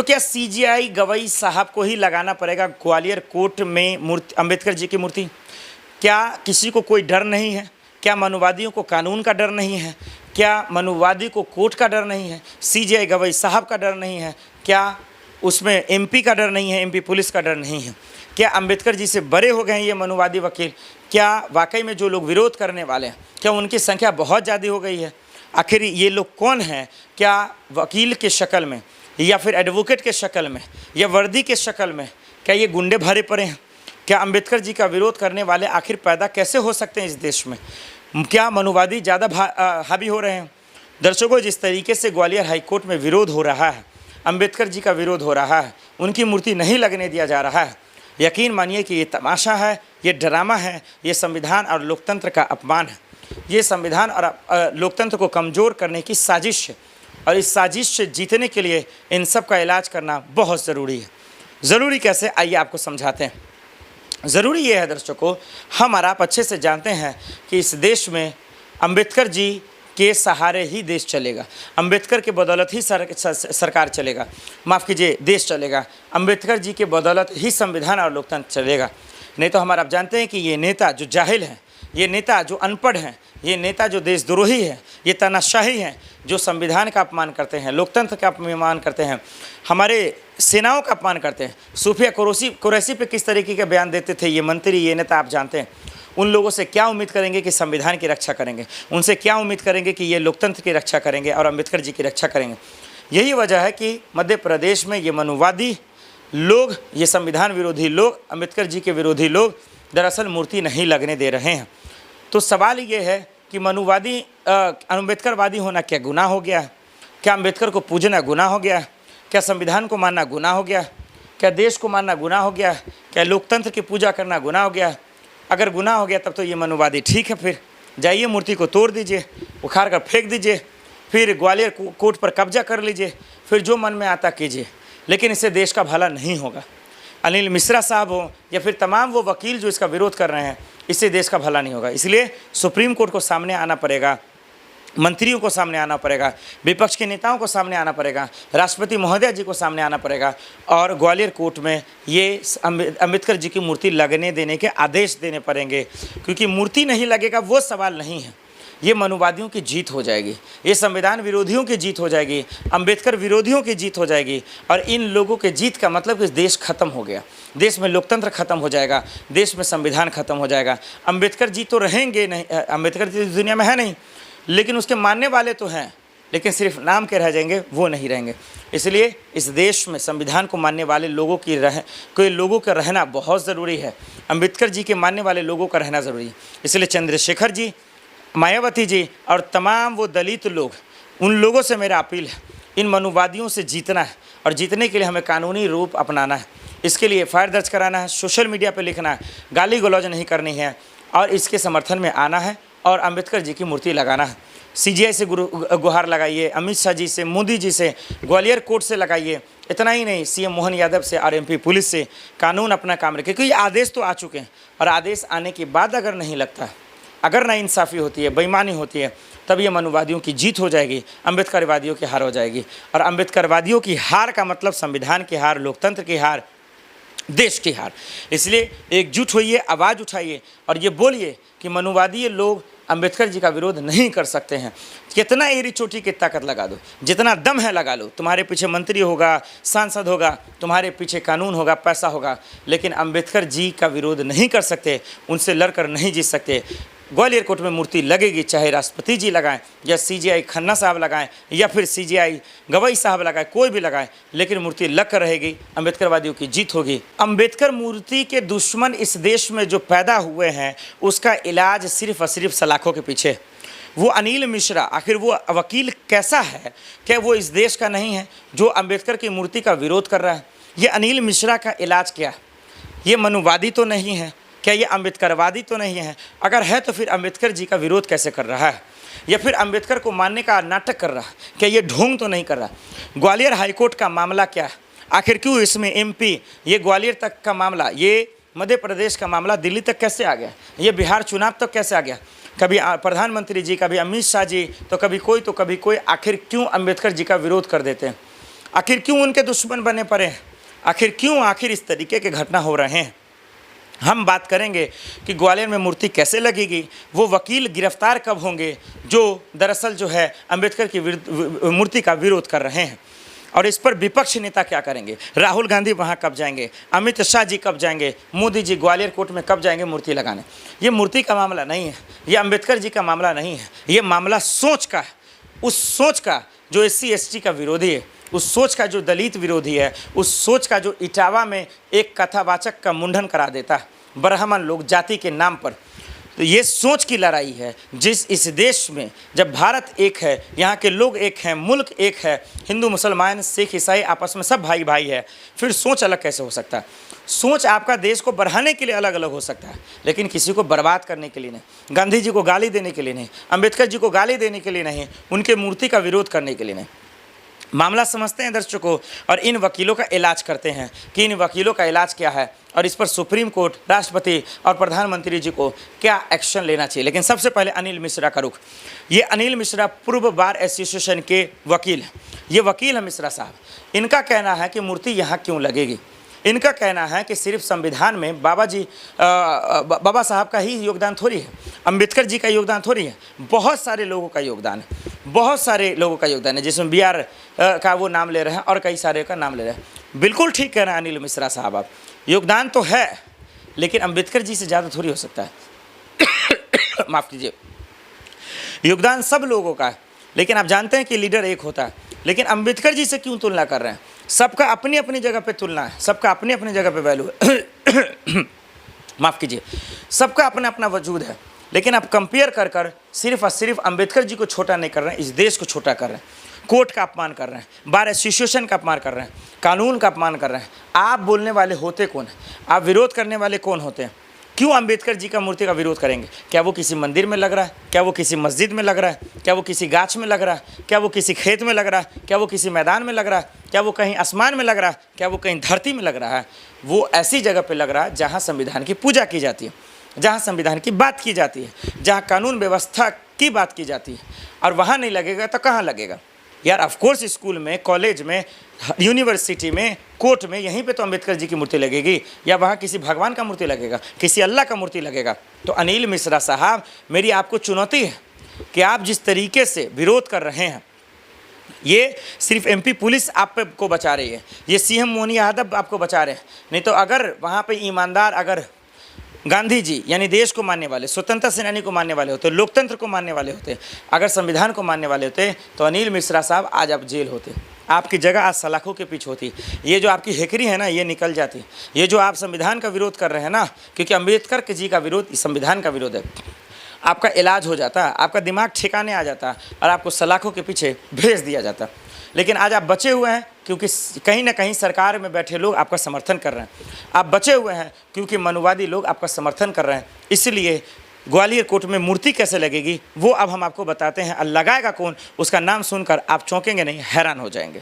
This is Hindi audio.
क्या सीजीआई गवई साहब को ही लगाना पड़ेगा ग्वालियर कोर्ट में मूर्ति, अंबेडकर जी की मूर्ति? क्या किसी को कोई डर नहीं है? क्या मनुवादियों को कानून का डर नहीं है? क्या मनुवादी को कोर्ट का डर नहीं है? सीजीआई गवई साहब का डर नहीं है? क्या उसमें एमपी का डर नहीं है? एमपी पुलिस का डर नहीं है? क्या अंबेडकर जी से बड़े हो गए हैं ये मनुवादी वकील? क्या वाकई में जो लोग विरोध करने वाले हैं, क्या उनकी संख्या बहुत ज़्यादा हो गई है? आखिर ये लोग कौन हैं? क्या वकील के शक्ल में, या फिर एडवोकेट के शक्ल में, या वर्दी के शक्ल में, क्या ये गुंडे भरे पड़े हैं? क्या अंबेडकर जी का विरोध करने वाले आखिर पैदा कैसे हो सकते हैं इस देश में? क्या मनुवादी ज़्यादा हावी हो रहे हैं? दर्शकों, जिस तरीके से ग्वालियर हाईकोर्ट में विरोध हो रहा है, अंबेडकर जी का विरोध हो रहा है, उनकी मूर्ति नहीं लगने दिया जा रहा है, यकीन मानिए कि ये तमाशा है, ये ड्रामा है, ये संविधान और लोकतंत्र का अपमान है। ये संविधान और लोकतंत्र को कमज़ोर करने की साजिश है, और इस साजिश से जीतने के लिए इन सब का इलाज करना बहुत ज़रूरी है। ज़रूरी कैसे, आइए आपको समझाते हैं। ज़रूरी ये है दर्शकों, हम और आप अच्छे से जानते हैं कि इस देश में अंबेडकर जी के सहारे ही देश चलेगा, अंबेडकर के बदौलत ही सरकार चलेगा, माफ़ कीजिए, देश चलेगा। अंबेडकर जी के बदौलत ही संविधान और लोकतंत्र चलेगा। नहीं तो हमारा आप जानते हैं कि ये नेता जो जाहिल हैं, ये नेता जो अनपढ़ हैं, ये नेता जो देशद्रोही है, ये तानाशाही हैं, जो संविधान का अपमान करते हैं, लोकतंत्र का अपमान करते हैं, हमारे सेनाओं का अपमान करते हैं। सूफिया कुरैशी पे किस तरीके के बयान देते थे ये मंत्री, ये नेता, आप जानते हैं। उन लोगों से क्या उम्मीद करेंगे कि संविधान की रक्षा करेंगे? उनसे क्या उम्मीद करेंगे कि ये लोकतंत्र की रक्षा करेंगे और अंबेडकर जी की रक्षा करेंगे? यही वजह है कि मध्य प्रदेश में ये मनुवादी लोग, ये संविधान विरोधी लोग, अंबेडकर जी के विरोधी लोग दरअसल मूर्ति नहीं लगने दे रहे हैं। तो सवाल ये है कि मनुवादी अंबेडकरवादी होना क्या गुनाह हो गया? क्या अंबेडकर को पूजना गुनाह हो गया? क्या संविधान को मानना गुनाह हो गया? क्या देश को मानना गुनाह हो गया? क्या लोकतंत्र की पूजा करना गुनाह हो गया? अगर गुनाह हो गया तब तो ये मनुवादी ठीक है, फिर जाइए मूर्ति को तोड़ दीजिए, उखाड़ कर फेंक दीजिए, फिर ग्वालियर कोर्ट पर कब्जा कर लीजिए, फिर जो मन में आता कीजिए, लेकिन इससे देश का भला नहीं होगा। अनिल मिश्रा साहब हो या फिर तमाम वो वकील जो इसका विरोध कर रहे हैं, इससे देश का भला नहीं होगा। इसलिए सुप्रीम कोर्ट को सामने आना पड़ेगा, मंत्रियों को सामने आना पड़ेगा, विपक्ष के नेताओं को सामने आना पड़ेगा, राष्ट्रपति महोदय जी को सामने आना पड़ेगा, और ग्वालियर कोर्ट में ये अंबेडकर जी की मूर्ति लगने देने के आदेश देने पड़ेंगे। क्योंकि मूर्ति नहीं लगेगा वो सवाल नहीं है, ये मनुवादियों की जीत हो जाएगी, ये संविधान विरोधियों की जीत हो जाएगी, अंबेडकर विरोधियों की जीत हो जाएगी। और इन लोगों के जीत का मतलब कि देश खत्म हो गया, देश में लोकतंत्र खत्म हो जाएगा, देश में संविधान खत्म हो जाएगा। अंबेडकर जी तो रहेंगे नहीं, अंबेडकर जी दुनिया में है नहीं, लेकिन उसके मानने वाले तो हैं, लेकिन सिर्फ नाम के रह जाएंगे, वो नहीं रहेंगे। इसलिए इस देश में संविधान को मानने वाले लोगों का रहना बहुत ज़रूरी है, अंबेडकर जी के मानने वाले लोगों का रहना ज़रूरी है। इसलिए चंद्रशेखर जी, मायावती जी और तमाम वो दलित लोग, उन लोगों से मेरा अपील है, इन मनुवादियों से जीतना है, और जीतने के लिए हमें कानूनी रूप अपनाना है। इसके लिए एफआईआर दर्ज कराना है, सोशल मीडिया पर लिखना है, गाली गलौज नहीं करनी है, और इसके समर्थन में आना है और अंबेडकर जी की मूर्ति लगाना है। सीजीआई से गुहार लगाइए, अमित शाह जी से, मोदी जी से, ग्वालियर कोर्ट से लगाइए। इतना ही नहीं, सीएम मोहन यादव से और एमपी पुलिस से कानून अपना काम रखे, क्योंकि आदेश तो आ चुके हैं, और आदेश आने के बाद अगर नहीं लगता, अगर नाइंसाफ़ी होती है, बेईमानी होती है, तब ये मनुवादियों की जीत हो जाएगी, अंबेडकरवादियों की हार हो जाएगी। और अंबेडकरवादियों की हार का मतलब संविधान की हार, लोकतंत्र की हार, देश की हार। इसलिए एकजुट होइए, आवाज़ उठाइए और ये बोलिए कि मनुवादी लोग अंबेडकर जी का विरोध नहीं कर सकते हैं। कितना एड़ी चोटी की ताकत लगा दो, जितना दम है लगा लो, तुम्हारे पीछे मंत्री होगा, सांसद होगा, तुम्हारे पीछे कानून होगा, पैसा होगा, लेकिन अंबेडकर जी का विरोध नहीं कर सकते, उनसे लड़कर नहीं जीत सकते। ग्वालियर कोर्ट में मूर्ति लगेगी, चाहे राष्ट्रपति जी लगाएं या सीजीआई खन्ना साहब लगाएं या फिर सीजीआई गवई साहब लगाएं, कोई भी लगाएं, लेकिन मूर्ति लग कर रहेगी, अंबेडकरवादियों की जीत होगी। अंबेडकर मूर्ति के दुश्मन इस देश में जो पैदा हुए हैं, उसका इलाज सिर्फ और सिर्फ सलाखों के पीछे। वो अनिल मिश्रा, आखिर वो वकील कैसा है? क्या वो इस देश का नहीं है जो अंबेडकर की मूर्ति का विरोध कर रहा है? ये अनिल मिश्रा का इलाज क्या है? ये मनुवादी तो नहीं है, क्या ये अंबेडकरवादी तो नहीं है? अगर है तो फिर अंबेडकर जी का विरोध कैसे कर रहा है, या फिर अंबेडकर को मानने का नाटक कर रहा है? क्या ये ढोंग तो नहीं कर रहा? ग्वालियर हाईकोर्ट का मामला क्या है? आखिर क्यों इसमें एमपी, ये ग्वालियर तक का मामला, ये मध्य प्रदेश का मामला दिल्ली तक कैसे आ गया? ये बिहार चुनाव तक कैसे आ गया? कभी प्रधानमंत्री जी, कभी अमित शाह जी, तो कभी कोई, आखिर क्यों अंबेडकर जी का विरोध कर देते हैं? आखिर क्यों उनके दुश्मन बने पड़े हैं? आखिर इस तरीके के घटना हो रहे हैं? हम बात करेंगे कि ग्वालियर में मूर्ति कैसे लगेगी, वो वकील गिरफ्तार कब होंगे जो दरअसल जो है अंबेडकर की मूर्ति का विरोध कर रहे हैं, और इस पर विपक्ष नेता क्या करेंगे? राहुल गांधी वहाँ कब जाएंगे? अमित शाह जी कब जाएंगे? मोदी जी ग्वालियर कोर्ट में कब जाएंगे मूर्ति लगाने? ये मूर्ति का मामला नहीं है, ये अंबेडकर जी का मामला नहीं है, ये मामला सोच का है। उस सोच का जो SC ST का विरोधी है, उस सोच का जो दलित विरोधी है, उस सोच का जो इटावा में एक कथावाचक का मुंडन करा देता है ब्राह्मण लोग जाति के नाम पर। तो ये सोच की लड़ाई है जिस इस देश में जब भारत एक है, यहाँ के लोग एक हैं, मुल्क एक है, हिंदू मुसलमान सिख ईसाई आपस में सब भाई भाई है, फिर सोच अलग कैसे हो सकता है? सोच आपका देश को बढ़ाने के लिए अलग अलग हो सकता है, लेकिन किसी को बर्बाद करने के लिए नहीं। गांधी जी को गाली देने के लिए नहीं, अंबेडकर जी को गाली देने के लिए नहीं, उनके मूर्ति का विरोध करने के लिए नहीं। मामला समझते हैं दर्शकों, और इन वकीलों का इलाज करते हैं कि इन वकीलों का इलाज क्या है और इस पर सुप्रीम कोर्ट, राष्ट्रपति और प्रधानमंत्री जी को क्या एक्शन लेना चाहिए। लेकिन सबसे पहले अनिल मिश्रा का रुख। ये अनिल मिश्रा पूर्व बार एसोसिएशन के वकील हैं। ये वकील है मिश्रा साहब। इनका कहना है कि मूर्ति यहाँ क्यों लगेगी। इनका कहना है कि सिर्फ संविधान में बाबा साहब का ही योगदान थोड़ी है, अंबेडकर जी का योगदान थोड़ी है, बहुत सारे लोगों का योगदान है, बहुत सारे लोगों का योगदान है, जिसमें BR का वो नाम ले रहे हैं और कई सारे का नाम ले रहे हैं। बिल्कुल ठीक कह रहे हैं अनिल मिश्रा साहब आप, योगदान तो है, लेकिन अंबेडकर जी से ज़्यादा थोड़ी हो सकता है। माफ़ कीजिए, योगदान सब लोगों का है, लेकिन आप जानते हैं कि लीडर एक होता है, लेकिन अंबेडकर जी से क्यों तुलना कर रहे हैं? सबका अपनी अपनी जगह पे तुलना है, सबका अपनी अपनी जगह पे वैल्यू है। माफ़ कीजिए, सबका अपना अपना वजूद है, लेकिन आप कंपेयर कर कर सिर्फ और सिर्फ अंबेडकर जी को छोटा नहीं कर रहे हैं, इस देश को छोटा कर रहे हैं। कोर्ट का अपमान कर रहे हैं, बार एसोसिएशन का अपमान कर रहे हैं, कानून का अपमान कर रहे हैं। आप बोलने वाले होते कौन हैं? आप विरोध करने वाले कौन होते हैं? क्यों अंबेडकर जी का मूर्ति का विरोध करेंगे? क्या वो किसी मंदिर में लग रहा है? क्या वो किसी मस्जिद में लग रहा है? क्या वो किसी गाछ में लग रहा है? क्या वो किसी खेत में लग रहा है? क्या वो किसी मैदान में लग रहा है? क्या वो कहीं आसमान में लग रहा है? क्या वो कहीं धरती में लग रहा है? वो ऐसी जगह पे लग रहा है जहाँ संविधान की पूजा की जाती है, जहाँ संविधान की बात की जाती है, जहाँ कानून व्यवस्था की बात की जाती है। और वहाँ नहीं लगेगा तो कहाँ लगेगा यार? ऑफ कोर्स स्कूल में, कॉलेज में, यूनिवर्सिटी में, कोर्ट में, यहीं पे तो अंबेडकर जी की मूर्ति लगेगी, या वहाँ किसी भगवान का मूर्ति लगेगा, किसी अल्लाह का मूर्ति लगेगा? तो अनिल मिश्रा साहब, मेरी आपको चुनौती है कि आप जिस तरीके से विरोध कर रहे हैं, ये सिर्फ MP पुलिस आपको बचा रही है, ये CM मोहन यादव आपको बचा रहे हैं। नहीं तो अगर वहाँ पे ईमानदार, अगर गांधी जी यानी देश को मानने वाले, स्वतंत्रता सेनानी को मानने वाले होते, लोकतंत्र को मानने वाले होते, अगर संविधान को मानने वाले होते, तो अनिल मिश्रा साहब आज आप जेल होते, आपकी जगह आज सलाखों के पीछे होती। ये जो आपकी हेकरी है ना, ये निकल जाती। ये जो आप संविधान का विरोध कर रहे हैं ना, क्योंकि अंबेडकर जी का विरोध संविधान का विरोध है, आपका इलाज हो जाता, आपका दिमाग ठिकाने आ जाता और आपको सलाखों के पीछे भेज दिया जाता। लेकिन आज आप बचे हुए हैं क्योंकि कहीं ना कहीं सरकार में बैठे लोग आपका समर्थन कर रहे हैं। आप बचे हुए हैं क्योंकि मनुवादी लोग आपका समर्थन कर रहे हैं। इसलिए ग्वालियर कोर्ट में मूर्ति कैसे लगेगी वो अब हम आपको बताते हैं, और लगाएगा कौन, उसका नाम सुनकर आप चौंकेंगे नहीं, हैरान हो जाएंगे।